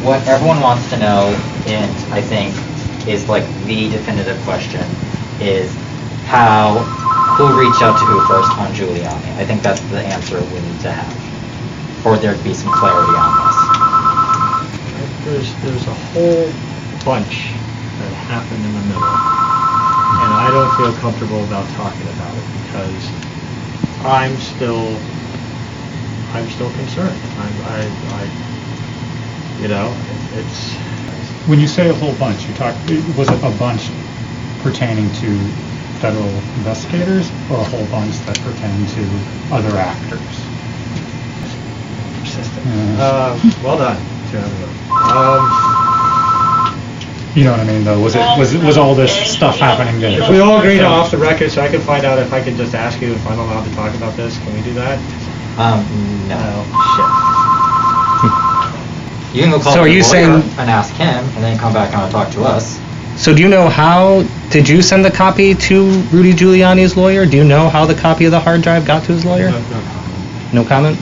what everyone wants to know, and I think is like the definitive question, is who reached out to who first on Giuliani. I think that's the answer we need to have, for there to be some clarity on this. There's a whole bunch that happened in the middle, and I don't feel comfortable about talking about it because I'm still concerned. It's. When you say a whole bunch, was it a bunch pertaining to federal investigators or a whole bunch that pertain to other actors? Persistent. Yeah. Well done. You know what I mean, though? Was all this stuff happening there? If we all agree to off the record, so I can find out if I can just ask you if I'm allowed to talk about this. Can we do that? No. Shit. You can go call the lawyer and ask him, and then come back and talk to us. So do you know did you send the copy to Rudy Giuliani's lawyer? Do you know how the copy of the hard drive got to his lawyer? No comment?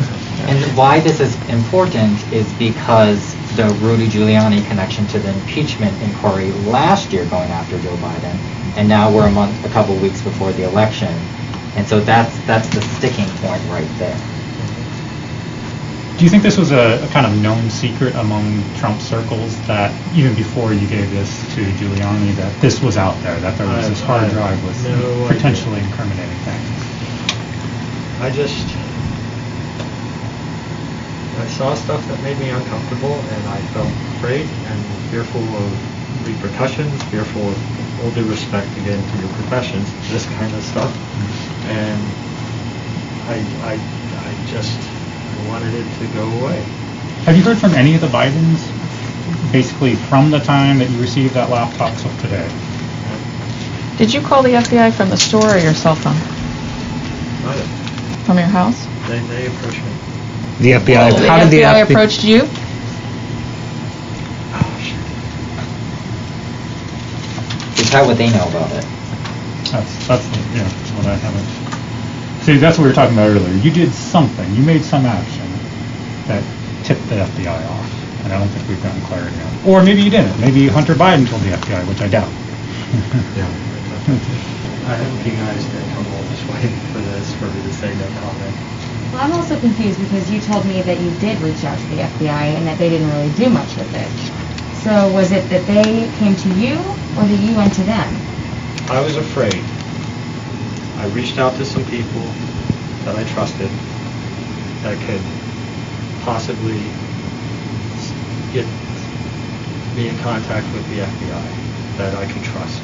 And why this is important is because the Rudy Giuliani connection to the impeachment inquiry last year going after Joe Biden, and now we're a couple weeks before the election, and so that's the sticking point right there. Do you think this was a kind of known secret among Trump circles that even before you gave this to Giuliani, that this was out there, that there was this hard drive with potentially incriminating things? I saw stuff that made me uncomfortable, and I felt afraid and fearful of repercussions, fearful of all due respect again to your professions, this kind of stuff. And I just wanted it to go away. Have you heard from any of the Bidens, basically from the time that you received that laptop till today? Did you call the FBI from the store or your cell phone? Neither. From your house? They approached me. The FBI. The How did the FBI approached you? Oh, shit. How would they know about it? That's what I haven't. See, that's what we were talking about earlier. You did something. You made some action that tipped the FBI off, and I don't think we've gotten clarity on it. Or maybe you didn't. Maybe Hunter Biden told the FBI, which I doubt. Yeah. I hope you guys didn't come all this way for me to say no comment. Well, I'm also confused because you told me that you did reach out to the FBI and that they didn't really do much with it. So was it that they came to you or that you went to them? I was afraid. I reached out to some people that I trusted that could possibly get me in contact with the FBI that I could trust.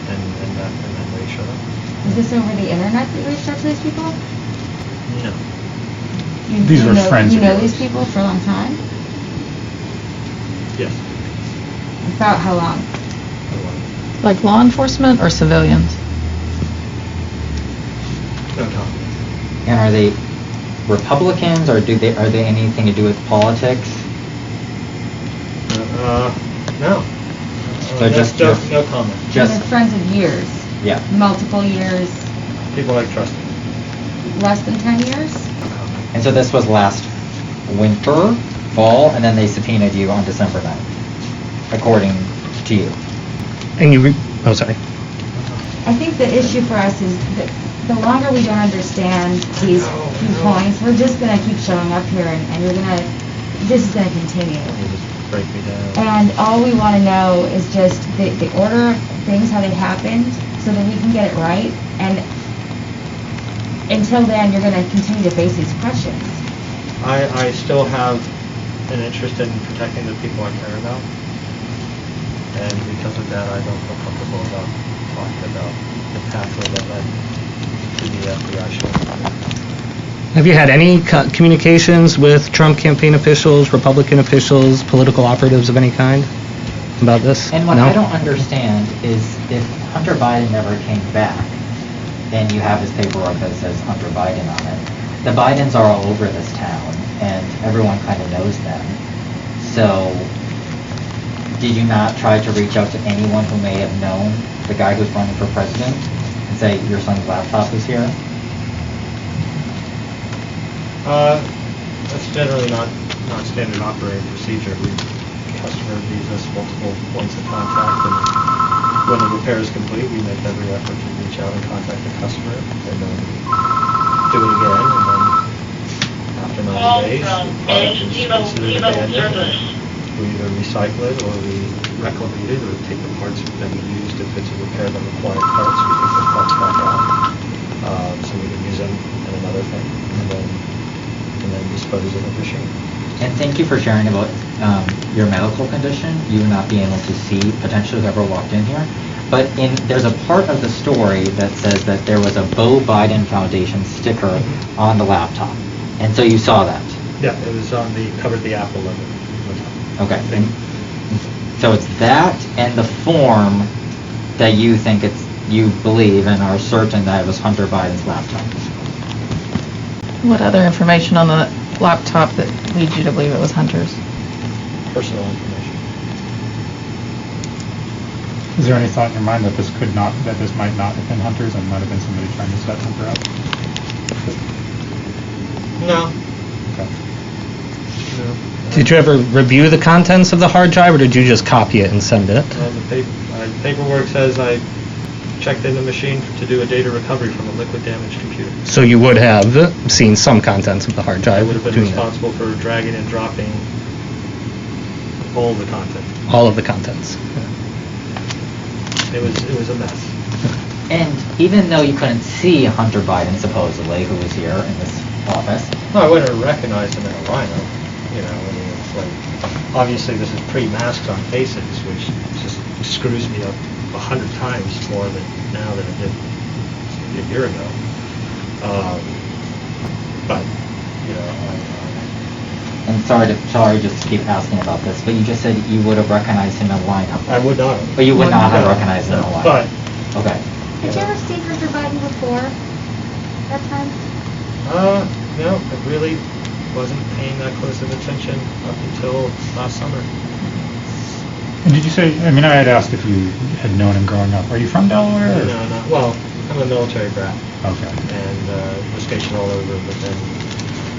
And then they showed up. Was this over the internet that you reached out to these people? No. These were friends You of know yours. these people for a long time? Yes. About how long? Like law enforcement or civilians? No comment. And are they Republicans, or are they anything to do with politics? No. So just no comment. They're friends of years. Yeah. Multiple years. People I trusted. Less than 10 years? No comment. And so this was last winter, fall, and then they subpoenaed you on December 9th, according to you. And sorry. I think the issue for us is that the longer we don't understand these points, we're just going to keep showing up here and this is going to continue. You just break me down. And all we want to know is just the order of things, how they happened, so that we can get it right. And until then, you're going to continue to face these questions. I still have an interest in protecting the people I care about. And because of that, I don't feel comfortable about talking about the pathway that led to the FBI shooting. Have you had any communications with Trump campaign officials, Republican officials, political operatives of any kind about this? And what No? I don't understand is if Hunter Biden never came back, and you have his paperwork that says Hunter Biden on it, the Bidens are all over this town, and everyone kind of knows them. So, did you not try to reach out to anyone who may have known the guy who's running for president and say, your son's laptop is here? That's generally not standard operating procedure. Customer leaves us multiple points of contact, and when the repair is complete, we make every effort to reach out and contact the customer, and then do it again, and then after 90 days, the product is considered abandoned. We either recycle it, or we reclamate it, or take the parts that we used. If it's a repair that required parts, we take those parts back out, so we can use them in another thing, and then dispose of the machine. And thank you for sharing about your medical condition, you not being able to see potentially whoever walked in here. But there's a part of the story that says that there was a Beau Biden Foundation sticker on the laptop. And so you saw that? Yeah, it was covered the Apple logo. Okay. And so it's that and the form that you think you believe and are certain that it was Hunter Biden's laptop. What other information on the laptop that leads you to believe it was Hunter's? Personal information. Is there any thought in your mind that this might not have been Hunter's and might have been somebody trying to set Hunter up? No. Okay. No. Did you ever review the contents of the hard drive, or did you just copy it and send it? The paperwork says I checked in the machine to do a data recovery from a liquid damaged computer. So you would have seen some contents of the hard drive. I would have been doing that. responsible for dragging and dropping all the content. All of the contents. It was a mess. And even though you couldn't see Hunter Biden, supposedly, who was here in this office. No, I wouldn't have recognized him in a rhino. You know, I mean, it's like, obviously this is pre-masked on faces, which just screws me up 100 times more than now than it did a year ago. But, you know, And sorry just to keep asking about this, but you just said you would have recognized him in a lineup. I would not have. But you would not have No, recognized him in a no, lineup. But, Okay. Did you ever see Mr. Biden before that time? no, I really wasn't paying that close of attention up until last summer. And did you say, I mean, I had asked if you had known him growing up. Are you from Delaware? Or? No. Well, I'm a military brat. Okay. And was stationed all over, but then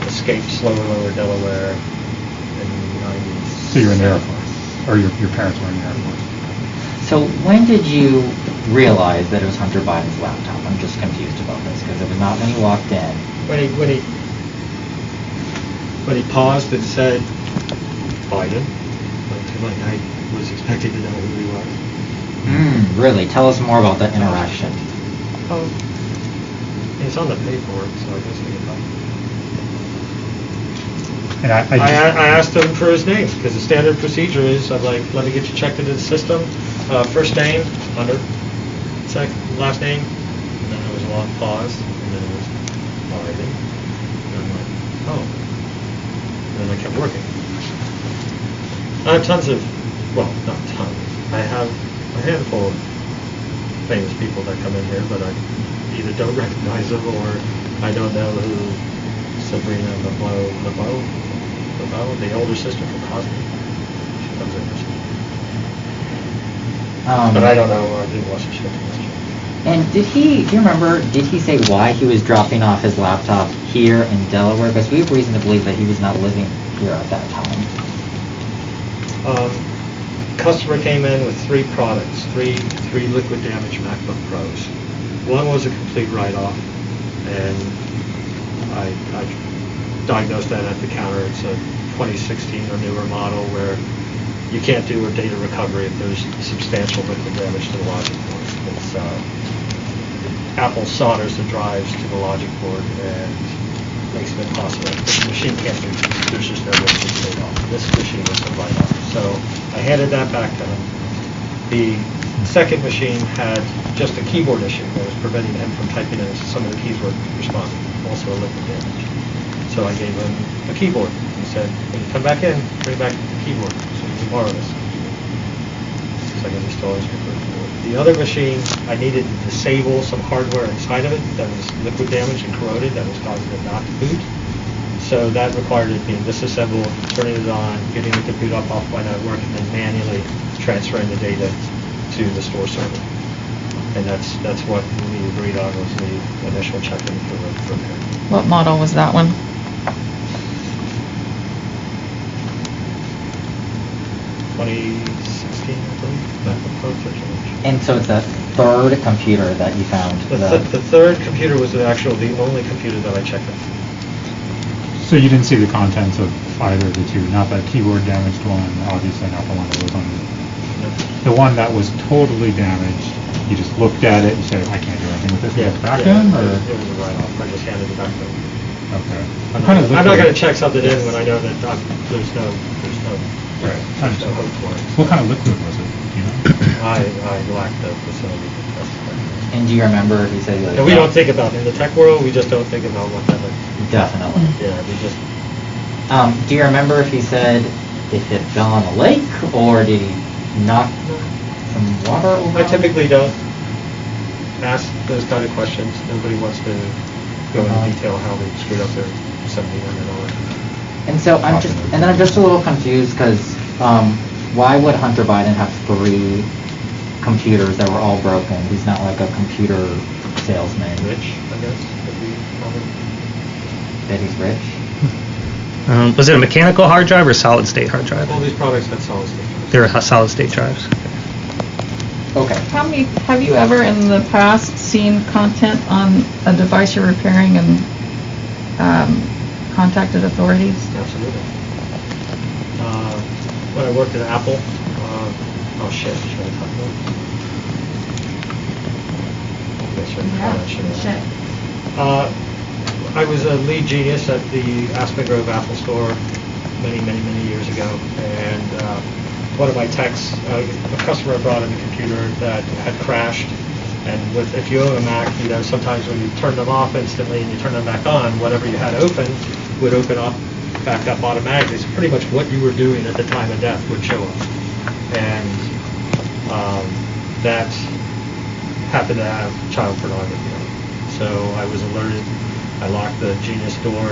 escaped slowly over Delaware in the 90s. So you were in the Air Force? Or your parents were in the Air Force? So when did you realize that it was Hunter Biden's laptop? I'm just confused about this, because it was not when you walked in. When he paused and said Biden, like I was expecting to know who he was. Really? Tell us more about that interaction. Oh, it's on the paperwork, so I guess I can talk. And I asked him for his name, because the standard procedure is, I'm like, let me get you checked into the system. First name, Hunter. Last name, and then there was a long pause, and then it was Biden. And I'm like, oh. And then I kept working. I have tons of, well, not tons. I have a handful of famous people that come in here, but I either don't recognize them or I don't know who Sabrina LeBeau, the older sister from Cosby. She comes in here. But I don't know. I didn't watch the show too much. And do you remember, did he say why he was dropping off his laptop here in Delaware? Because we have reason to believe that he was not living here at that time. Customer came in with 3 products, three liquid damage MacBook Pros. One was a complete write-off, and I diagnosed that at the counter. It's a 2016 or newer model where you can't do a data recovery if there's substantial liquid damage to the logic board. It's Apple solders the drives to the logic board and makes it impossible. The machine can't do it. There's just no way to take off. This machine was a write-off. So I handed that back to him. The second machine had just a keyboard issue that was preventing him from typing in. Some of the keys were responding, also a liquid damage. So I gave him a keyboard. He said, when you come back in, bring back the keyboard so you can borrow this. So I can install his keyboard. The other machine, I needed to disable some hardware inside of it that was liquid damaged and corroded that was causing it not to boot. So that required it being disassembled, turning it on, getting it to boot up off my network, and then manually transferring the data to the store server. And that's what we agreed on was the initial check-in for the repair. What model was that one? 2016, I believe, MacBook Pro 13-inch. And so it's the third computer that you found. The third computer was the only computer that I checked out. So you didn't see the contents of either of the two, not that keyboard damaged one, obviously not the one that was on the one that was totally damaged. You just looked at it and said, I can't do anything with this. You have to back in, or? It was a write-off. I just handed it back to them. Okay. I'm not going to check something in when I know that there's no hope for it. What kind of liquid was it? Do you know? I lack the facility to testify. And do you remember if he said? And we don't think about, in the tech world, we just don't think about what that is. Definitely. Yeah, we just. Do you remember if he said if it fell on a lake, or did he knock some water over? I typically don't ask those kind of questions. Nobody wants to go into detail how they screwed up their $70 And so I'm just a little confused because why would Hunter Biden have 3 computers that were all broken? He's not like a computer salesman. Rich, I guess, would be probably. That he's rich? Was it a mechanical hard drive or solid state hard drive? All these products had solid state drives. They were solid state drives. Okay. Have you ever in the past seen content on a device you're repairing and contacted authorities? Absolutely. When I worked at Apple, oh shit, should I talk about it? I was a lead genius at the Aspen Grove Apple store many years ago, and one of my techs, a customer brought in a computer that had crashed, and if you own a Mac, sometimes when you turn them off instantly and you turn them back on, whatever you had open would open up, back up automatically. So pretty much what you were doing at the time of death would show up, and that happened to have child pornography on it. So I was alerted. I locked the Genius door,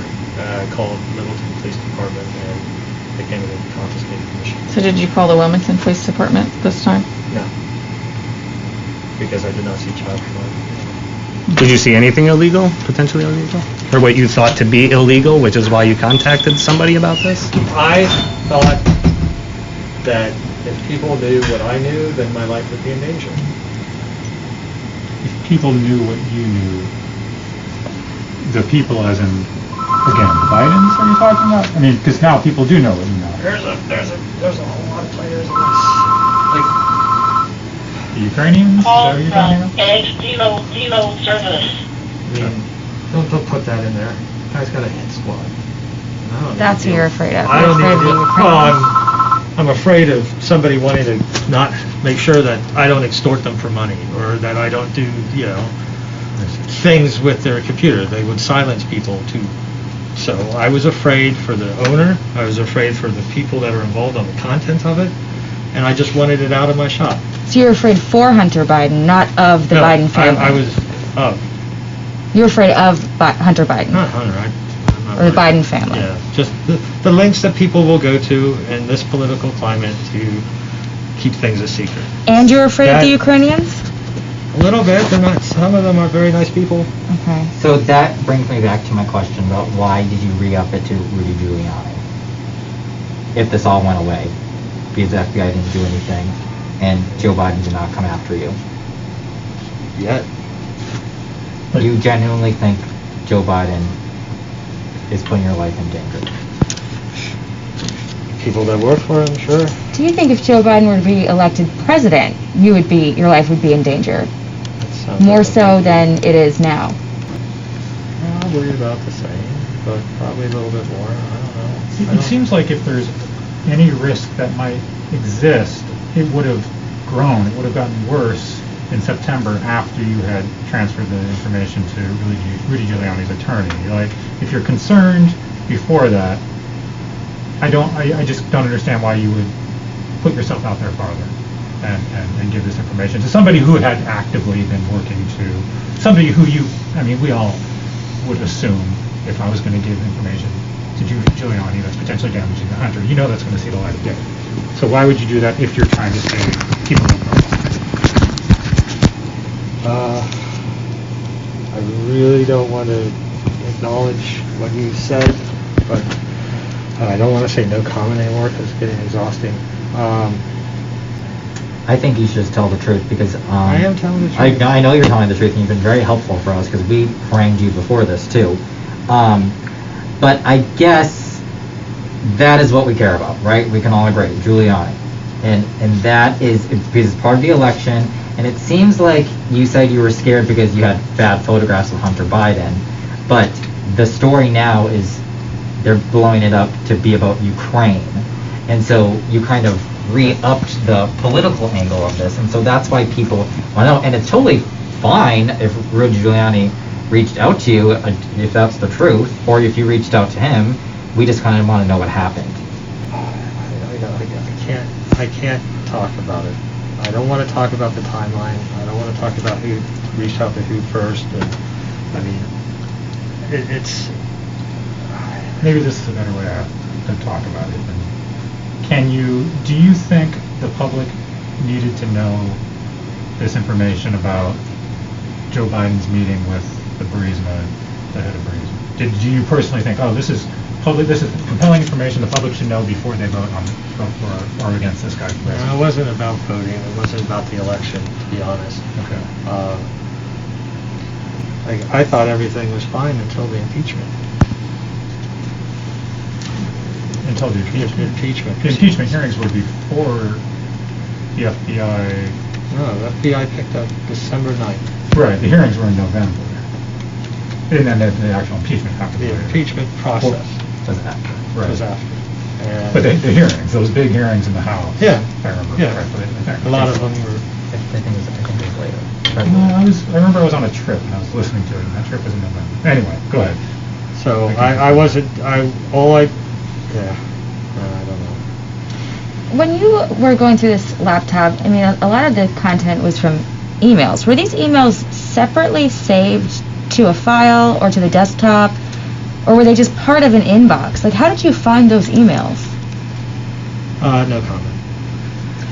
called Littleton Police Department, and they came in and confiscated the machine. So did you call the Wilmington Police Department this time? No, because I did not see child pornography. Did you see anything illegal, potentially illegal? Or what you thought to be illegal, which is why you contacted somebody about this? I thought that if people knew what I knew, then my life would be in danger. If people knew what you knew, the people as in, again, the Bidens are you talking about? I mean, because now people do know what you know. There's a whole lot of players in this. The Ukrainians? Is that what you're talking about? Dino service. I mean, don't put that in there. The guy's got a hit squad. I don't That's need what to you're deal- afraid of. I You're don't need afraid to of deal- the Well, I'm afraid of somebody wanting to not make sure that I don't extort them for money, or that I don't do, things with their computer. They would silence people too. So I was afraid for the owner. I was afraid for the people that are involved on the content of it, and I just wanted it out of my shop. So you're afraid for Hunter Biden, not of the No, Biden family? I was You're afraid of Hunter Biden? not Hunter. I'm not Or the worried. Biden family? Yeah, just the lengths that people will go to in this political climate to keep things a secret. And you're afraid of That- the Ukrainians? A little bit. They're not. Some of them are very nice people. Okay. So that brings me back to my question about why did you re-up it to Rudy Giuliani? If this all went away, because the FBI didn't do anything, and Joe Biden did not come after you. Yet. You genuinely think Joe Biden is putting your life in danger? People that work for him, sure. Do you think if Joe Biden were to be elected president, your life would be in danger? That sounds More like so than it is now? Probably about the same, but probably a little bit more. I don't know. It seems like if there's any risk that might exist, it would have grown, it would have gotten worse in September after you had transferred the information to Rudy Giuliani's attorney. Like, if you're concerned before that, I just don't understand why you would put yourself out there farther and give this information to somebody who had actively been working somebody who we all would assume if I was going to give information to Giuliani that's potentially damaging the Hunter, that's going to see the light of day. So why would you do that if you're trying to say people don't know? I really don't want to acknowledge what you said, but I don't want to say no comment anymore because it's getting exhausting. I think you should just tell the truth because I am telling the truth. I know you're telling the truth, and you've been very helpful for us because we harangued you before this too. But I guess that is what we care about, right? We can all agree, Giuliani, and that is because it's part of the election. And it seems like you said you were scared because you had bad photographs of Hunter Biden, but the story now is they're blowing it up to be about Ukraine, and so you kind of re-upped the political angle of this, and so that's why people want to know. And it's totally fine if Rudy Giuliani reached out to you, if that's the truth, or if you reached out to him. We just kind of want to know what happened. I can't talk about it. I don't want to talk about the timeline. I don't want to talk about who reached out to who first. And, I mean, it's... Maybe this is a better way to talk about it. Do you think the public needed to know this information about Joe Biden's meeting with the head of Burisma? Do you personally think, this is compelling information the public should know before they vote for or against this guy? No, it wasn't about voting. It wasn't about the election, to be honest. Okay. I thought everything was fine until the impeachment. Until the impeachment. The impeachment hearings were before the FBI. No, the FBI picked up December 9th. Right, the hearings were in November. And then the actual impeachment happened The later. impeachment process Was after. Right. was after. And But the hearings, those big hearings in the House. Yeah. If I remember Yeah. correctly. a lot of them were... I think it was later. No, I remember I was on a trip and I was listening to it, and that trip was in November. Anyway, go ahead. So I don't know. When you were going through this laptop, I mean, a lot of the content was from emails. Were these emails separately saved to a file or to the desktop, or were they just part of an inbox? Like, how did you find those emails? No comment.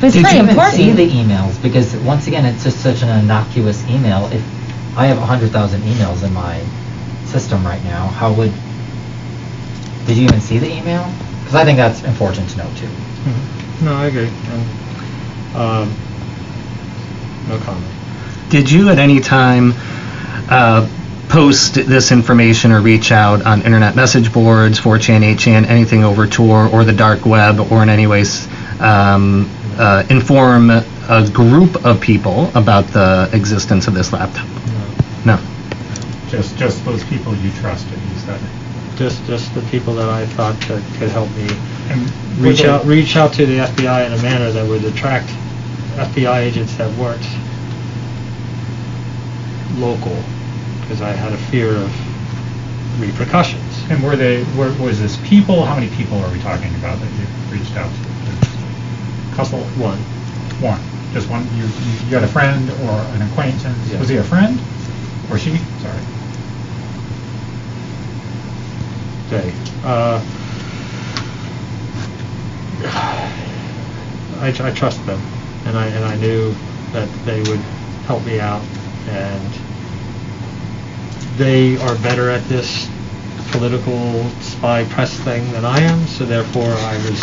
But it's Did very you even important. see the emails? Because once again, it's just such an innocuous email. If I have 100,000 emails in my system right now, did you even see the email? Because I think that's important to know too. Mm-hmm. No, I agree. No comment. Did you at any time post this information or reach out on internet message boards, 4chan, 8chan, anything over Tor or the dark web, or in any ways inform a group of people about the existence of this laptop? No. No. Just those people you trusted, you said. Just the people that I thought that could help me And reach out to the FBI in a manner that would attract FBI agents that weren't local, because I had a fear of repercussions. And was this people? How many people are we talking about that you reached out to? Couple? One. One. Just one? You had a friend or an acquaintance? Yeah. Was he a friend? Or she? Sorry. They. I trust them, and I knew that they would help me out, and they are better at this political spy press thing than I am, so therefore I was,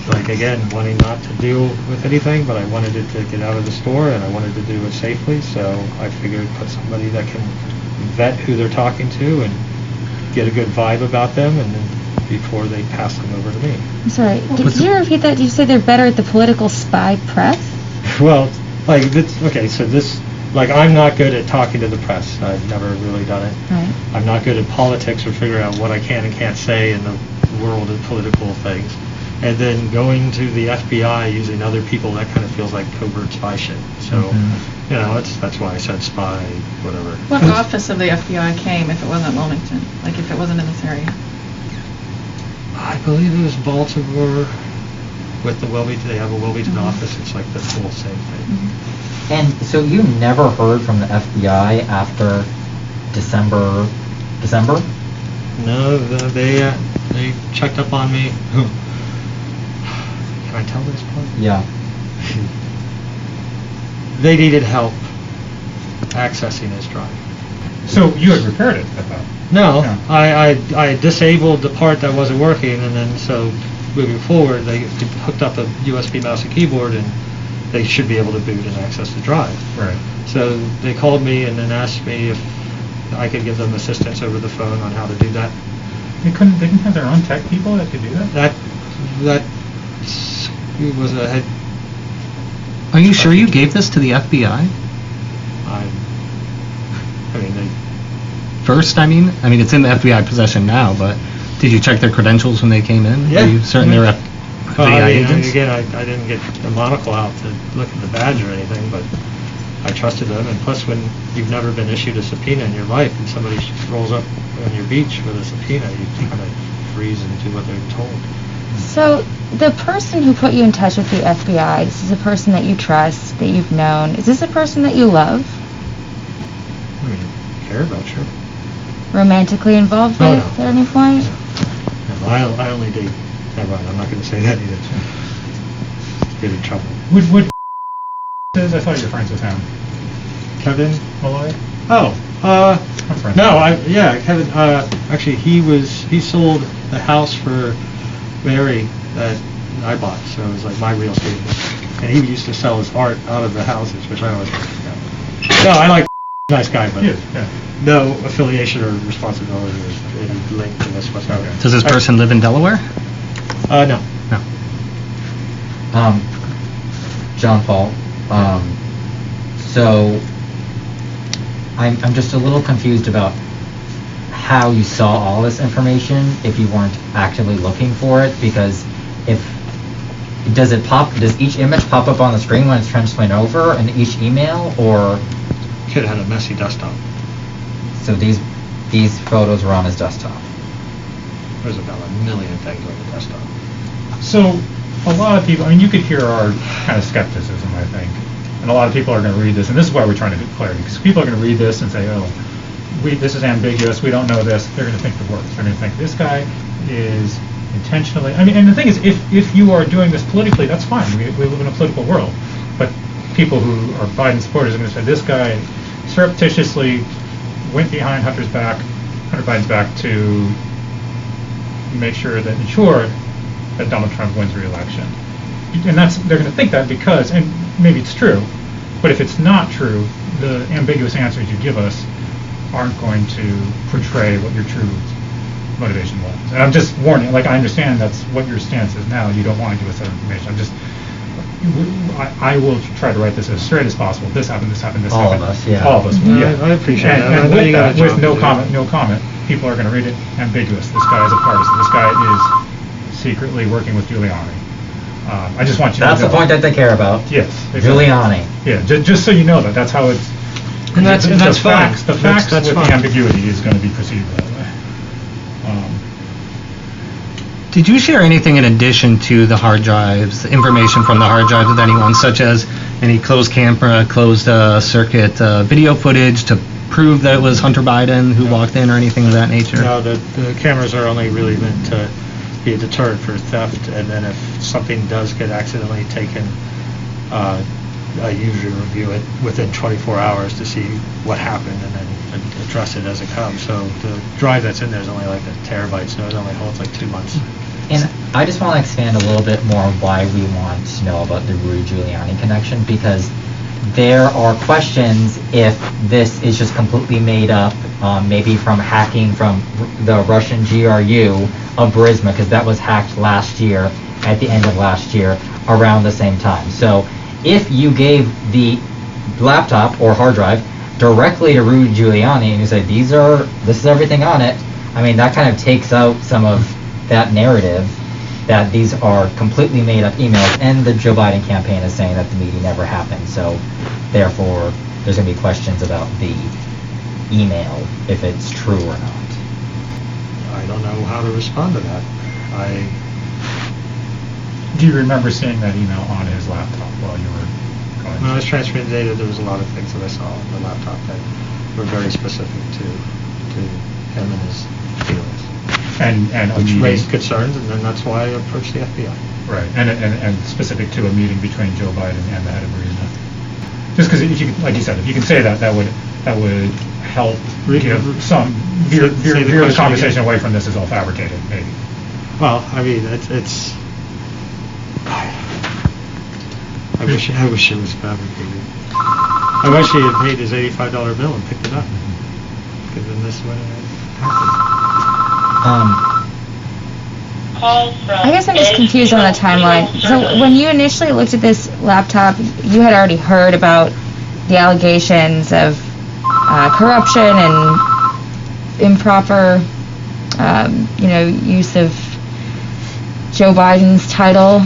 like, again, wanting not to deal with anything, but I wanted it to get out of the store, and I wanted to do it safely, so I figured put somebody that can vet who they're talking to and get a good vibe about them, and then before they pass them over to me. I'm sorry, did you repeat that? Did you say they're better at the political spy press? Well, like, I'm not good at talking to the press. I've never really done it. Right. I'm not good at politics or figuring out what I can and can't say in the world of political things. And then going to the FBI using other people, that kind of feels like covert spy shit. So, that's why I said spy, whatever. What office of the FBI came if it wasn't Wilmington? Like, if it wasn't in this area? I believe it was Baltimore with the Wilmington. They have a Wilmington office. It's like the full same thing. And so you never heard from the FBI after December? No, they checked up on me. Can I tell this part? Yeah. They needed help accessing his drive. So you had repaired it at No, No. I disabled the part that wasn't working, and then so moving forward, they hooked up a USB mouse and keyboard, and they should be able to boot and access the drive. Right. So they called me and then asked me if I could give them assistance over the phone on how to do that. They didn't have their own tech people that could do that? That was a head. Are you sure you gave this to the FBI? I mean, they. First, I mean, it's in the FBI possession now, but did you check their credentials when they came in? Yeah. Are you certain they're Well, FBI I mean, agents? again, I didn't get the monocle out to look at the badge or anything, but I trusted them. And plus, when you've never been issued a subpoena in your life and somebody rolls up on your beach with a subpoena, you kind of freeze and do what they're told. So the person who put you in touch with the FBI, this is a person that you trust, that you've known. Is this a person that you love? I mean, care about, sure. Romantically involved Oh, with no. at any point? No, I only date. Never mind, I'm not going to say that either. Get in trouble. What is? I thought you were friends with him. Kevin? Malloy? Oh, I'm friends. no, Kevin, actually, he sold the house for Mary that I bought, so it was like my real estate. And he used to sell his art out of the houses, which I always No, I like nice guy, but Yeah. no affiliation or responsibility or any link to this whatsoever. Okay. Does this person live in Delaware? No. No. John Paul. So I'm just a little confused about how you saw all this information if you weren't actively looking for it, because does each image pop up on the screen when it's transmitted over in each email, or Kid had a messy desktop. so these photos were on his desktop? There's about 1 million things on the desktop. So, a lot of people, you could hear our kind of skepticism, I think. And a lot of people are going to read this, and this is why we're trying to get clarity, because people are going to read this and say, this is ambiguous, we don't know this. They're going to think the worst. They're going to think this guy is intentionally, and the thing is, if you are doing this politically, that's fine. We live in a political world. But people who are Biden supporters are going to say, this guy surreptitiously went behind Hunter Biden's back to ensure that Donald Trump wins re-election. And they're going to think that because, and maybe it's true, but if it's not true, the ambiguous answers you give us aren't going to portray what your true motivation was. And I'm just warning, I understand that's what your stance is now. You don't want to give us that information. I will try to write this as straight as possible. This happened, this happened, this All happened. of us, yeah. All of us, No, yeah. I appreciate that. And I know you with got a that, with job no to do. comment, people are going to read it ambiguous. This guy is a partisan. This guy is secretly working with Giuliani. I just want you That's to know. the point that they care about. Yes. Exactly. Giuliani. Yeah, just so you know that's how it's. And that's fine. The facts That's with fine. the ambiguity is going to be perceived that way. Did you share anything in addition to the hard drives, the information from the hard drives with anyone, such as any closed camera, closed circuit video footage to prove that it was Hunter Biden who walked in or anything of that nature? No, the cameras are only really meant to be a deterrent for theft, and then if something does get accidentally taken, I usually review it within 24 hours to see what happened and then address it as it comes. So the drive that's in there is only like a terabyte, so it only holds like 2 months. And I just want to expand a little bit more on why we want to know about the Rudy Giuliani connection, because there are questions if this is just completely made up, maybe from hacking from the Russian GRU of Burisma, because that was hacked last year, at the end of last year, around the same time. So if you gave the laptop or hard drive directly to Rudy Giuliani and you say, this is everything on it, that kind of takes out some of that narrative that these are completely made up emails, and the Joe Biden campaign is saying that the meeting never happened. So therefore, there's going to be questions about the email, if it's true or not. I don't know how to respond to that. Do you remember seeing that email on his laptop while you were going? When I was transferring the data, there was a lot of things that I saw on the laptop that were very specific to him and his feelings. And Which raised concerns, and then that's why I approached the FBI. Right, and specific to a meeting between Joe Biden and the head of Burisma. Just because, like you said, if you can say that, that would help Rudy, give some say the veer the question conversation again. away from this is all fabricated, maybe. Well, I mean, it's. I wish it was fabricated. I wish he had paid his $85 bill and picked it up. Because then this wouldn't have happened. Call from I guess I'm just confused on the timeline. So when you initially looked at this laptop, you had already heard about the allegations of corruption and improper, use of Joe Biden's title.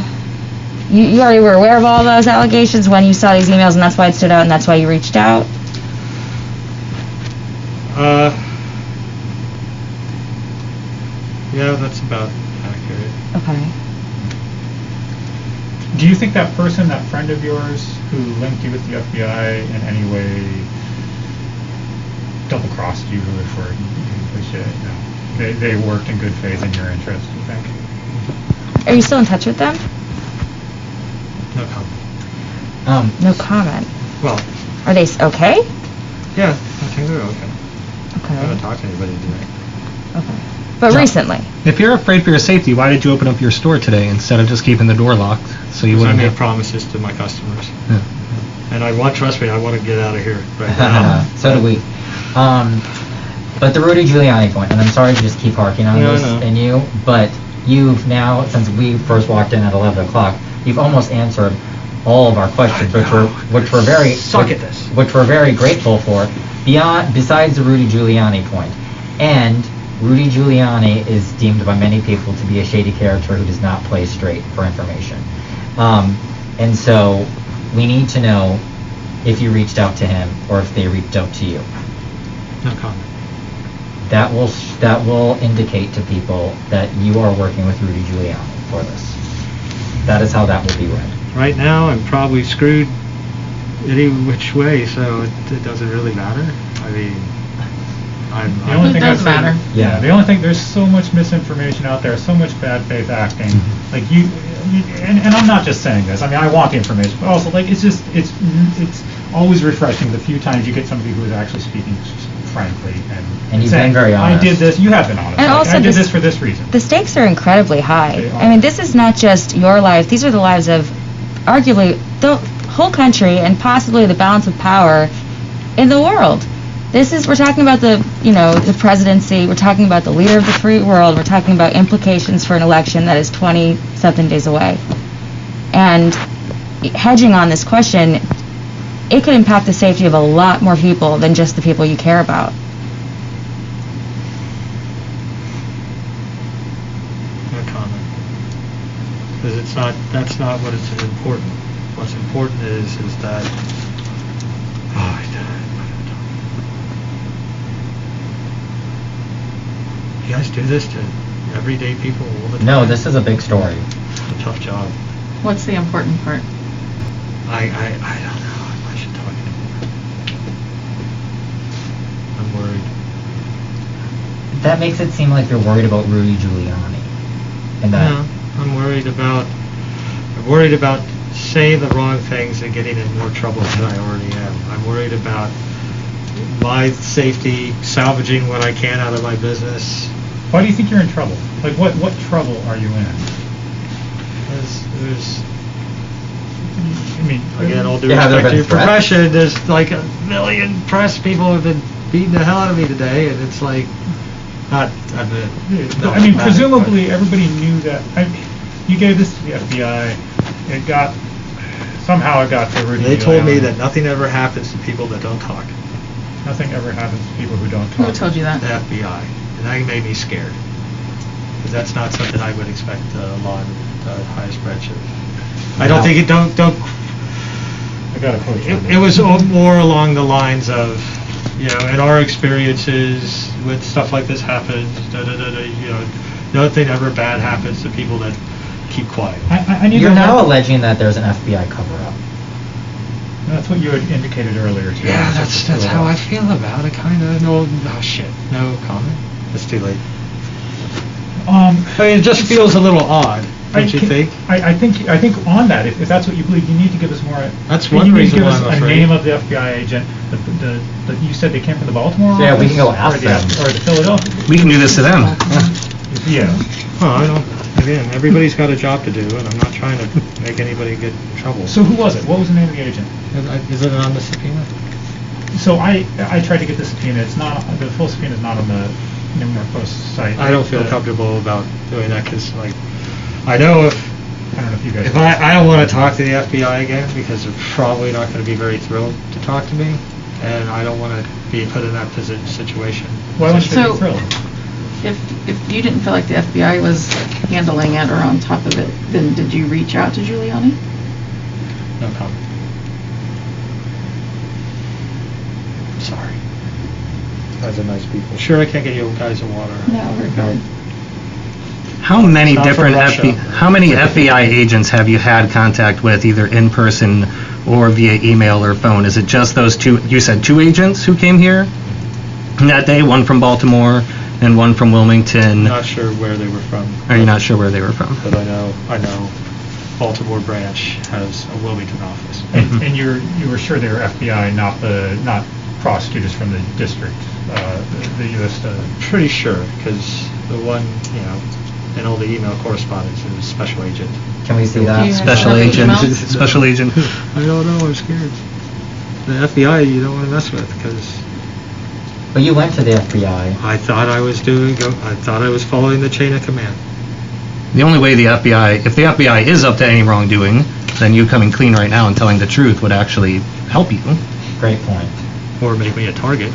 You already were aware of all those allegations when you saw these emails, and that's why it stood out, and that's why you reached out? Yeah, that's about accurate. Okay. Do you think that person, that friend of yours who linked you with the FBI in any way double-crossed you if we're cliche? No. They worked in good faith in your interest, you think? Are you still in touch with them? No comment. No comment. Well, Are they okay? yeah, I think they're okay. I haven't Okay. talked to anybody today. Okay. But No. recently? If you're afraid for your safety, why did you open up your store today instead of just keeping the door locked so you Because I wouldn't made get... promises to my customers. Yeah. And trust me, I want to get out of here right now. So do we. But the Rudy Giuliani point, and I'm sorry to just keep harking on No, this no. and you, but you've now, since we first walked in at 11 o'clock, you've almost answered all of our questions, which we're very Suck at this. which we're very grateful for. Besides the Rudy Giuliani point, and Rudy Giuliani is deemed by many people to be a shady character who does not play straight for information, and so we need to know if you reached out to him or if they reached out to you. No comment. That will indicate to people that you are working with Rudy Giuliani for this. That is how that will be read. Right now, I'm probably screwed any which way, so it doesn't really matter. I mean, The only It thing does I'd say- matter. Yeah, the only thing, there's so much misinformation out there, so much bad faith acting. Like and I'm not just saying this. I mean, I want the information, but also like it's always refreshing the few times you get somebody who is actually speaking frankly and you've saying, been very honest. I did this. You have been honest. And Like, also I did this- this for this reason. The stakes are incredibly high. They are. I mean, this is not just your life. These are the lives of arguably the whole country and possibly the balance of power in the world. We're talking about the presidency. We're talking about the leader of the free world. We're talking about implications for an election that is 20-something days away. And hedging on this question, it could impact the safety of a lot more people than just the people you care about. No comment. Because that's not what is important. What's important is that, you guys do this to everyday people all the time. No, this is a big story. It's a tough job. What's the important part? I don't know if I should talk anymore. I'm worried. That makes it seem like you're worried about Rudy Giuliani. And that No, I'm worried about saying the wrong things and getting in more trouble than I already am. I'm worried about my safety, salvaging what I can out of my business. Why do you think you're in trouble? Like what trouble are you in? There's I mean, again, all due Yeah, there respect to been your threats? profession, there's like a million press people have been beating the hell out of me today, and it's like, not, I mean, presumably everybody knew that. You gave this to the FBI. Somehow it got to Rudy. They told me Giuliani. that nothing ever happens to people that don't talk. Nothing ever happens to people who don't talk. Who told you that? The FBI, and that made me scared, because that's not something I would expect law in the highest branch of. I don't No. think it. Don't. I got a quote. It was more along the lines of, in our experiences when stuff like this happens, nothing ever bad happens to people that keep quiet. I need you're to now know- alleging that there's an FBI cover-up. That's what you had indicated earlier too. Yeah, that's how I feel about it, kind of. No shit. No comment. It's too late. I mean, it just feels a little odd Don't you think? I think on that, if that's what you believe, you need to give us more. That's you one need to reason give why us I'm a afraid. name of the FBI agent. You said they came from the Baltimore Yeah, we office? can go ask or the, them. Or the Philadelphia. We can do this to them. Yeah. Well, I don't, again, everybody's got a job to do, and I'm not trying to make anybody get in trouble. So who was it? What was the name of the agent? Is it on the subpoena? So I tried to get the subpoena. It's not, the full subpoena is not on the New York Post site. I don't feel comfortable about doing that, because, like, I know I don't know if you guys. if I don't want to talk to the FBI again, because they're probably not going to be very thrilled to talk to me, and I don't want to be put in that situation. Why wouldn't you So- be thrilled? If you didn't feel like the FBI was handling it or on top of it, then did you reach out to Giuliani? No comment. Sorry. Guys are nice people. Sure, I can't get you guys a water. No, we're good. How many Not from different Russia. how many FBI agents have you had contact with, either in person or via email or phone? Is it just those two? You said 2 agents who came here that day, one from Baltimore and one from Wilmington. Not sure where they were from. Are you not sure where they were from? But I know Baltimore branch has a Wilmington office. And you were sure they were FBI, not prosecutors from the district, the U.S. Pretty sure, because the one, in all the email correspondence is special agent. Can we see Do that? you have Special other agent. emails? Special agent who? I don't know, I'm scared. The FBI you don't want to mess with, because But you went to the FBI. I thought I was following the chain of command. The only way the FBI, if the FBI is up to any wrongdoing, then you coming clean right now and telling the truth would actually help you. Great point. Or make me a target.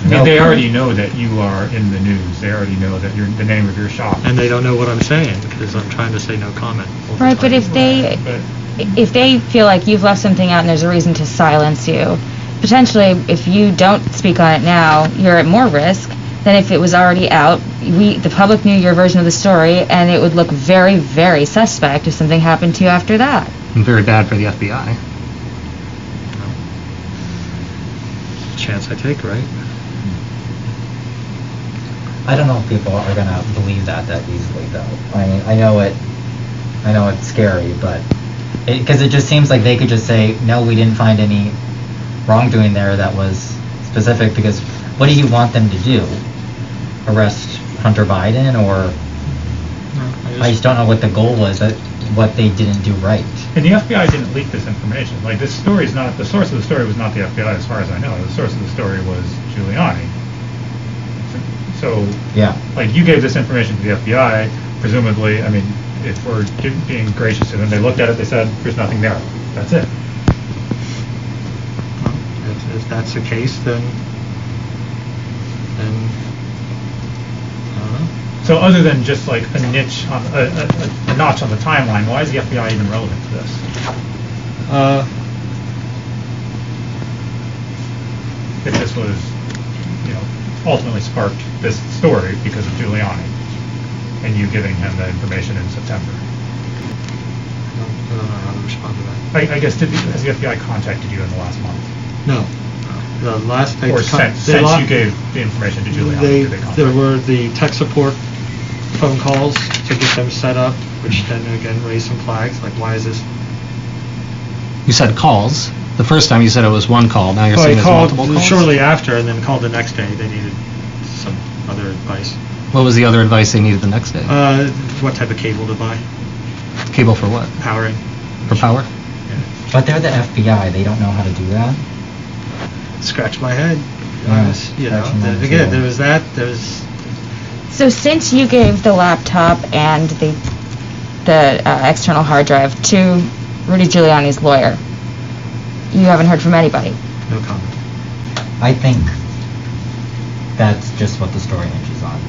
I mean, they already know that you are in the news. They already know that you're the name of your shop. And they don't know what I'm saying, because I'm trying to say no comment. all the Right, but time. if they feel like you've left something out and there's a reason to silence you, potentially if you don't speak on it now, you're at more risk than if it was already out. The public knew your version of the story, and it would look very, very suspect if something happened to you after that. And very bad for the FBI. Chance I take, right? I don't know if people are gonna believe that easily, though. I mean, I know it's scary, but because it just seems like they could just say, no, we didn't find any wrongdoing there that was specific. Because what do you want them to do? Arrest Hunter Biden, or I just don't know what the goal was. What they didn't do right. And the FBI didn't leak this information. Like, this story is not, the source of the story was not the FBI, as far as I know. The source of the story was Giuliani. So, Yeah. like, you gave this information to the FBI, presumably, I mean, if we're being gracious to them, they looked at it, they said, there's nothing there. That's it. Well, if that's the case, then I don't know. So other than just like a niche, on a notch on the timeline, why is the FBI even relevant to this? If this was, ultimately sparked this story because of Giuliani and you giving him the information in September. I don't know how to respond to that. I guess, has the FBI contacted you in the last month? No. The last they Or since you gave the information to Giuliani, did they contact there you? were the tech support phone calls to get them set up, which then again raised some flags, like why is this? You said calls. The first time you said it was one call. Now you're Well, saying I it's called multiple calls. shortly after, and then called the next day. They needed some other advice. What was the other advice they needed the next day? What type of cable to buy? Cable for what? Powering. For power? Yeah. But they're the FBI. They don't know how to do that. Scratch my head. Yeah, scratching mine Again, too. there was that. There's So since you gave the laptop and the external hard drive to Rudy Giuliani's lawyer, you haven't heard from anybody. no comment. I think that's just what the story hinges on.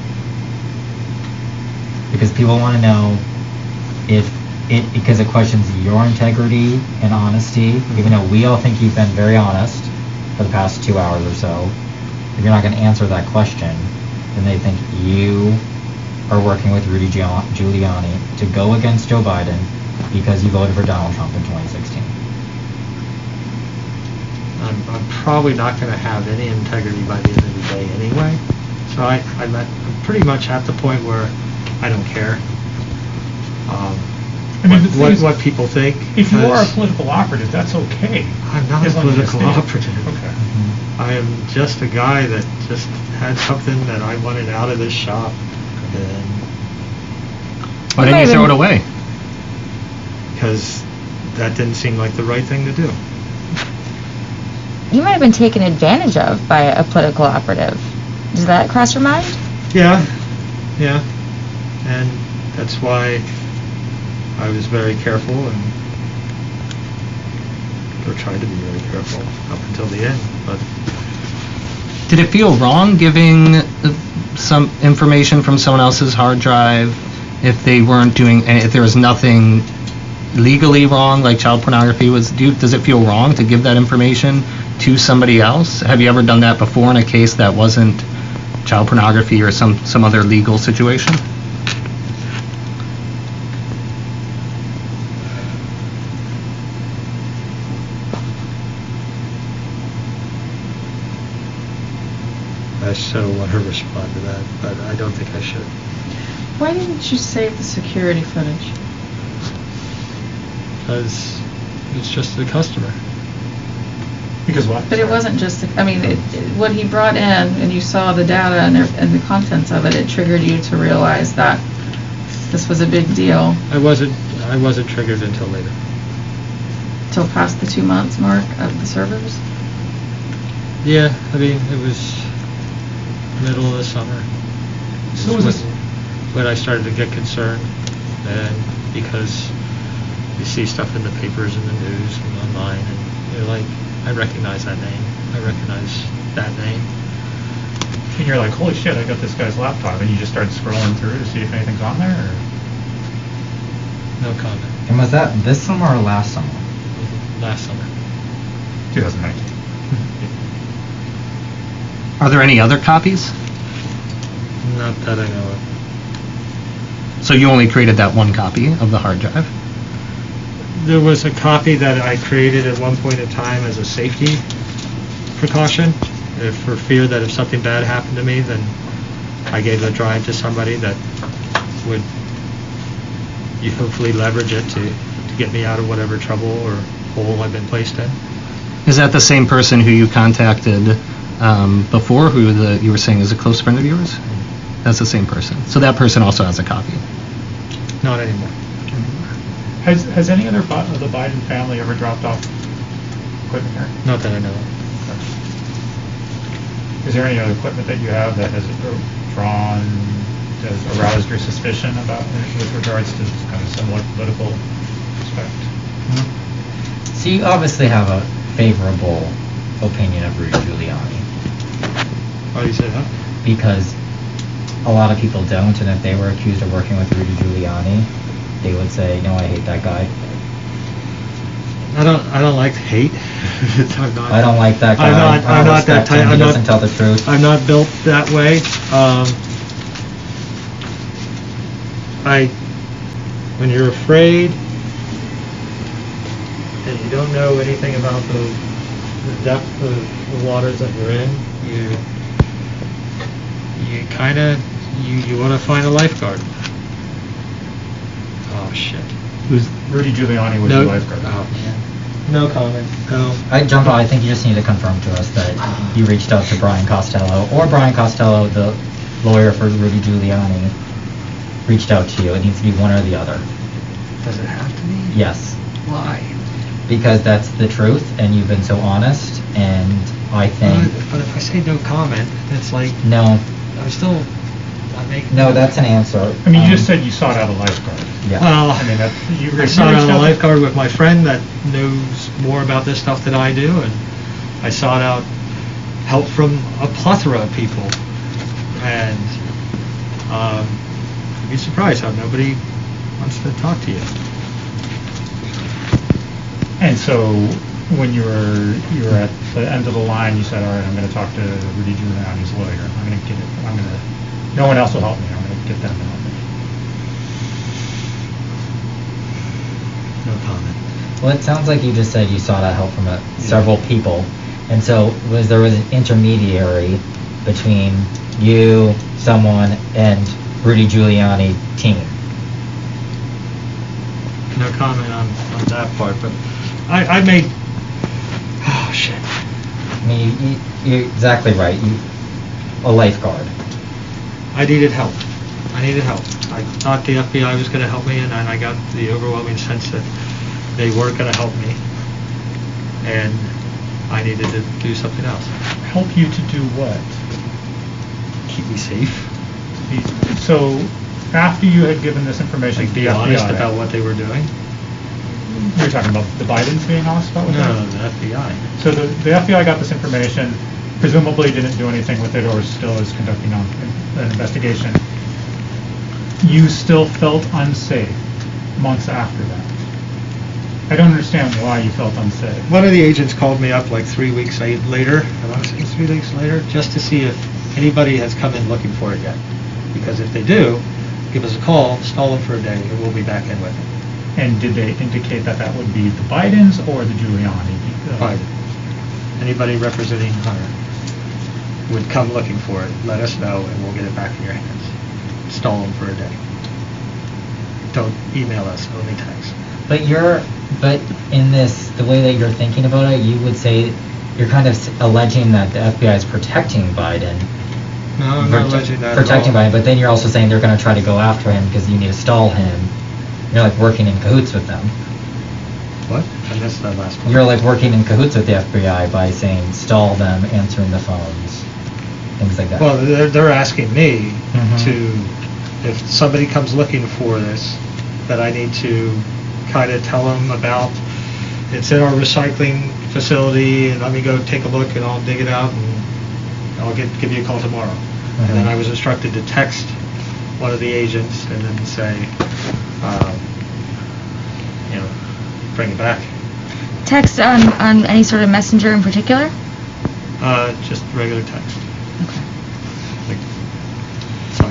Because people want to know because it questions your integrity and honesty, even though we all think you've been very honest for the past 2 hours or so. If you're not going to answer that question, then they think you are working with Rudy Giuliani to go against Joe Biden because you voted for Donald Trump in 2016. I'm probably not going to have any integrity by the end of the day anyway. So I'm pretty much at the point where I don't care. I mean, the thing is, what people think. if you are a because political operative, that's okay. I'm not a as long as you political state it. operative. Okay. I am just a guy that just had something that I wanted out of this shop, and Why didn't you throw it away? because that didn't seem like the right thing to do. You might have been taken advantage of by a political operative. Does that cross your mind? Yeah, and that's why I was very careful or tried to be very careful up until the end. But Did it feel wrong giving some information from someone else's hard drive if they weren't doing, if there was nothing legally wrong, like child pornography was? Does it feel wrong to give that information to somebody else? Have you ever done that before in a case that wasn't child pornography or some other legal situation? I so want to respond to that, but I don't think I should. Why didn't you save the security footage? Because it's just the customer. Because what? But it wasn't just, what he brought in, and you saw the data and the contents of it, it triggered you to realize that this was a big deal I wasn't triggered until later. till past the 2 months mark of the servers. Yeah, it was middle of the summer. So was this? When I started to get concerned, and because you see stuff in the papers and the news and online, and you're like, I recognize that name. I recognize that name. And you're like, holy shit, I got this guy's laptop, and you just start scrolling through to see if anything's on there, or? No comment. And was that this summer or last summer? Last summer. 2019. Are there any other copies? Not that I know of. So you only created that one copy of the hard drive? There was a copy that I created at one point in time as a safety precaution, for fear that if something bad happened to me, then I gave the drive to somebody that would hopefully leverage it to get me out of whatever trouble or hole I've been placed in. Is that the same person who you contacted before, who you were saying is a close friend of yours? That's the same person. So that person also has a copy. Not anymore. Has any other of the Biden family ever dropped off equipment here? Not that I know of. Is there any other equipment that you have that has aroused your suspicion about with regards to this kind of somewhat political aspect? So you obviously have a favorable opinion of Rudy Giuliani, Why do you say that? because a lot of people don't, and if they were accused of working with Rudy Giuliani, they would say, no, I hate that guy. I don't like hate. I don't like that guy. I'm not that type. He doesn't tell the truth. I'm not built that way. When you're afraid and you don't know anything about the depth of the waters that you're in, you kind of you want to find a lifeguard. Oh shit. Who's Rudy Giuliani was No. your lifeguard? Oh, man. No comment. No. I think you just need to confirm to us that you reached out to Brian Costello, or Brian Costello, the lawyer for Rudy Giuliani, reached out to you. It needs to be one or the other. Does it have to be? Yes. Why? Because that's the truth, and you've been so honest, and I think... But if I say no comment, it's like No. I'm still not making. No, that's an answer. I mean, you just said you sought out a lifeguard. Yeah. Well, I mean, I sought out a lifeguard with my friend that knows more about this stuff than I do, and I sought out help from a plethora of people, and you'd be surprised how nobody wants to talk to you. And so, when you were at the end of the line, you said, all right, I'm going to talk to Rudy Giuliani's lawyer. No one else will help me. I'm going to get them to help me. No comment. Well, it sounds like you just said you sought out help from several people. And so there was an intermediary between you, someone, and Rudy Giuliani team. no comment on that part, but I made, oh shit. I mean, you're exactly right. A lifeguard. I needed help. I thought the FBI was going to help me, and I got the overwhelming sense that they weren't going to help me, and I needed to do something else. Help you to do what? Keep me safe. So, after you had given this information to Be the honest FBI, about what they were doing. you're talking about the Bidens being honest about what they No, were? the FBI. So the FBI got this information, presumably didn't do anything with it, or still is conducting an investigation. You still felt unsafe months after that. I don't understand why you felt unsafe. One of the agents called me up like 3 weeks later, I want to say 3 weeks later, just to see if anybody has come in looking for it yet. Because if they do, give us a call, stall them for a day, and we'll be back in with it. And did they indicate that that would be the Bidens or the Giuliani? Biden. Anybody representing Hunter would come looking for it, let us know, and we'll get it back in your hands. Stall them for a day. Don't email us, only text. But in this, the way that you're thinking about it, you would say you're kind of alleging that the FBI is protecting Biden. No, I'm not alleging that Protecting at all. Biden, but then you're also saying they're going to try to go after him because you need to stall him. You're like working in cahoots with them. What? I missed that last part. You're like working in cahoots with the FBI by saying stall them, answering the phones, things like that. Well, they're asking me Mhm. to, if somebody comes looking for this, that I need to kind of tell them about, it's in our recycling facility, and let me go take a look, and I'll dig it out, and I'll give you a call tomorrow. And then I was instructed to text one of the agents and then say, bring it back. Text on any sort of messenger in particular? Just regular text. Okay.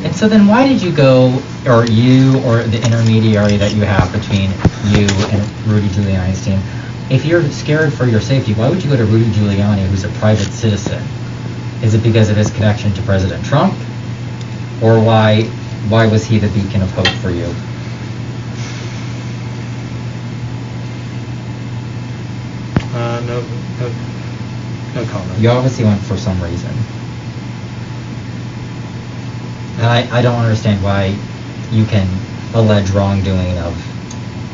And so then why did you go, or you, or the intermediary that you have between you and Rudy Giuliani's team, if you're scared for your safety, why would you go to Rudy Giuliani, who's a private citizen? Is it because of his connection to President Trump? Or why was he the beacon of hope for you? No comment. You obviously went for some reason. And I don't understand why you can allege wrongdoing of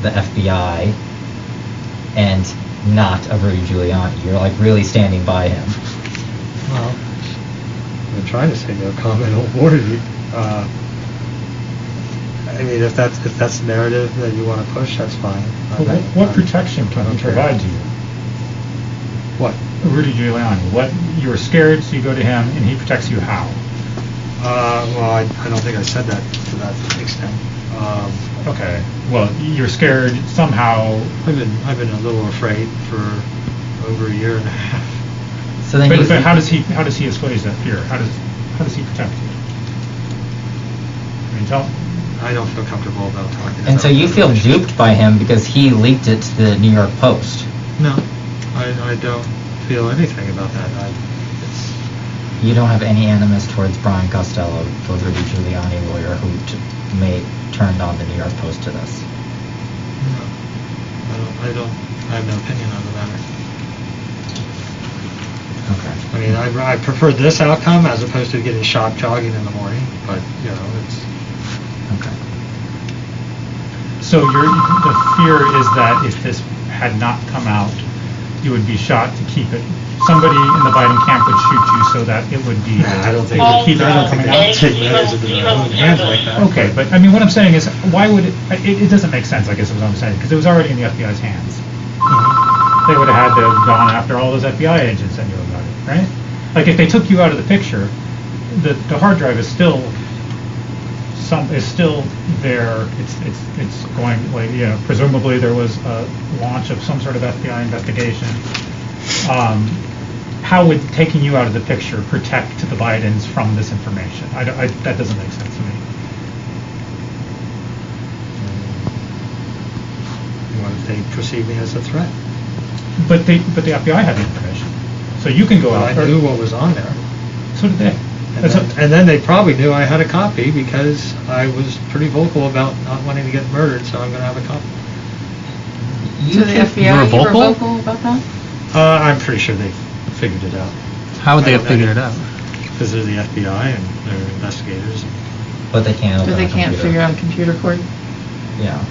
the FBI and not of Rudy Giuliani. You're like really standing by him. Well, I'm trying to say no comment on board of you. I mean, if that's the narrative that you want to push, that's fine. Well, what protection can he provide to you? What? Rudy Giuliani. What, you were scared, so you go to him, and he protects you how? Well, I don't think I said that to that extent. Okay. Well, you're scared somehow. I've been a little afraid for over a year and a half. So then But how does he assuage that fear? How does he protect you? I mean, tell. I don't feel comfortable about talking about And so you that feel relationship. duped by him because he leaked it to the New York Post. No, I don't feel anything about that. You don't have any animus towards Brian Costello, the Rudy Giuliani lawyer who turned on the New York Post to this. No, I have no opinion on the matter. Okay. I mean, I prefer this outcome as opposed to getting shot jogging in the morning, but, it's... Okay. So the fear is that if this had not come out, you would be shot to keep it. Somebody in the Biden camp would shoot you so that it would be. I don't think it would keep it from coming out. take matters into their own hands like that. Okay, but I mean, what I'm saying is, why would it doesn't make sense, I guess is what I'm saying, because it was already in the FBI's hands. They would have had to have gone after all those FBI agents that knew about it, right? Like, if they took you out of the picture, the hard drive is still there. It's going, like, presumably there was a launch of some sort of FBI investigation. How would taking you out of the picture protect the Bidens from this information? That doesn't make sense to me. What if they perceive me as a threat? But the FBI had the information, so you can go Well, out. I knew what was on there. So did they. And then they probably knew I had a copy because I was pretty vocal about not wanting to get murdered, so I'm going to have a copy. To the FBI, You were you were vocal? vocal about that? I'm pretty sure they figured it out. How would they I have don't know. figured it out? Because they're the FBI and they're investigators. But they can't open But they a can't computer. figure out a computer cord? Yeah.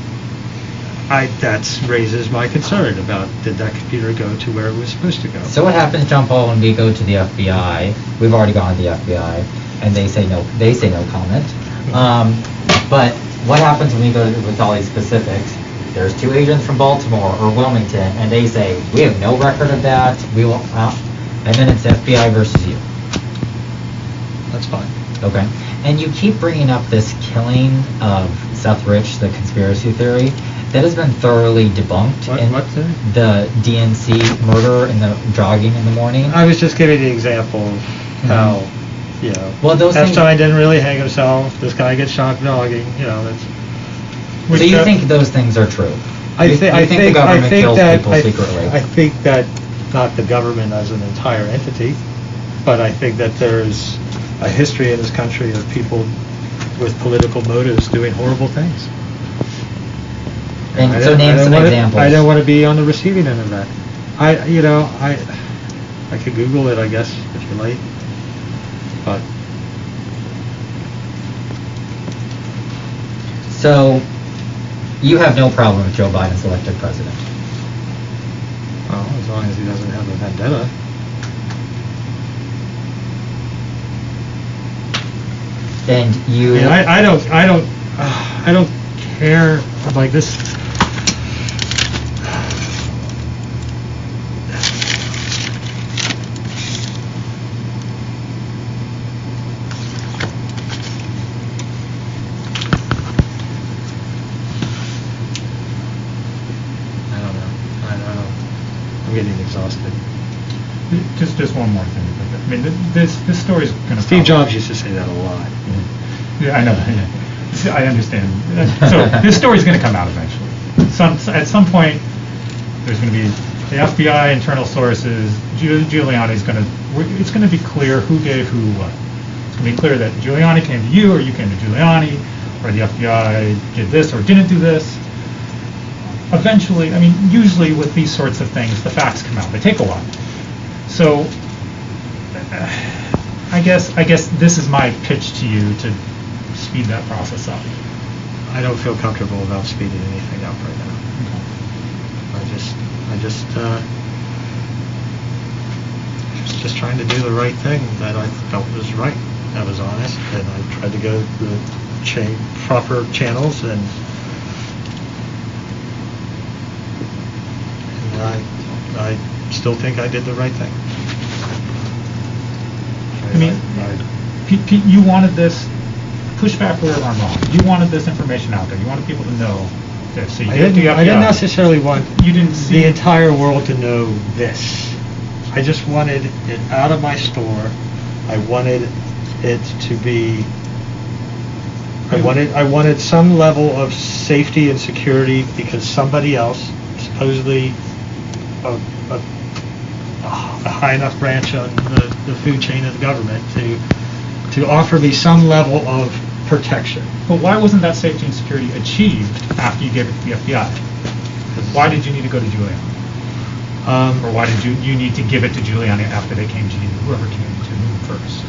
That raises my concern about, did that computer go to where it was supposed to go? So what happens, John Paul, when we go to the FBI? We've already gone to the FBI, and they say no. They say no comment. But what happens when we go with all these specifics? There's 2 agents from Baltimore or Wilmington, and they say we have no record of that. We will, and then it's FBI versus you. That's fine. Okay. And you keep bringing up this killing of Seth Rich, the conspiracy theory. That has been thoroughly debunked. What theory? The DNC murder and the jogging in the morning. I was just giving the example of how, you know, Well, those things- Epstein didn't really hang himself. This guy gets shot jogging. You know, that's. So you think those things are true? I You think the government kills people I secretly? think that not the government as an entire entity, but I think that there's a history in this country of people with political motives doing horrible things. And I so don't- name I don't some wanna- examples. I don't want to be on the receiving end of that. I could Google it, I guess, if you like. But So you have no problem with Joe Biden's elected president? well, as long as he doesn't have a vendetta. And you... I mean, I don't care like this. I don't know. I'm getting exhausted. Just one more thing. I mean, this story's going to... Steve Jobs used to say that a lot. Yeah, I know. Yeah. See, I understand. So this story's going to come out eventually. At some point, there's going to be the FBI internal sources. Giuliani's going to. It's going to be clear who gave who what. It's going to be clear that Giuliani came to you, or you came to Giuliani, or the FBI did this or didn't do this. Eventually, I mean, usually with these sorts of things, the facts come out. They take a while. So, I guess this is my pitch to you to speed that process up. I don't feel comfortable about speeding anything up right now. I just trying to do the right thing that I felt was right. I was honest, and I tried to go the proper channels, and I still think I did the right thing. I mean, Pete, you wanted this, push back where I'm wrong. You wanted this information out there. You wanted people to know this. So you I gave it to the FBI. didn't necessarily want You didn't see the entire world to know this. I just wanted it out of my store. I wanted it to be. I wanted some level of safety and security because somebody else, supposedly a high enough branch on the food chain of the government, to offer me some level of protection. But why wasn't that safety and security achieved after you gave it to the FBI? Why did you need to go to Giuliani? Or why did you need to give it to Giuliani after they came to you, whoever came to you first?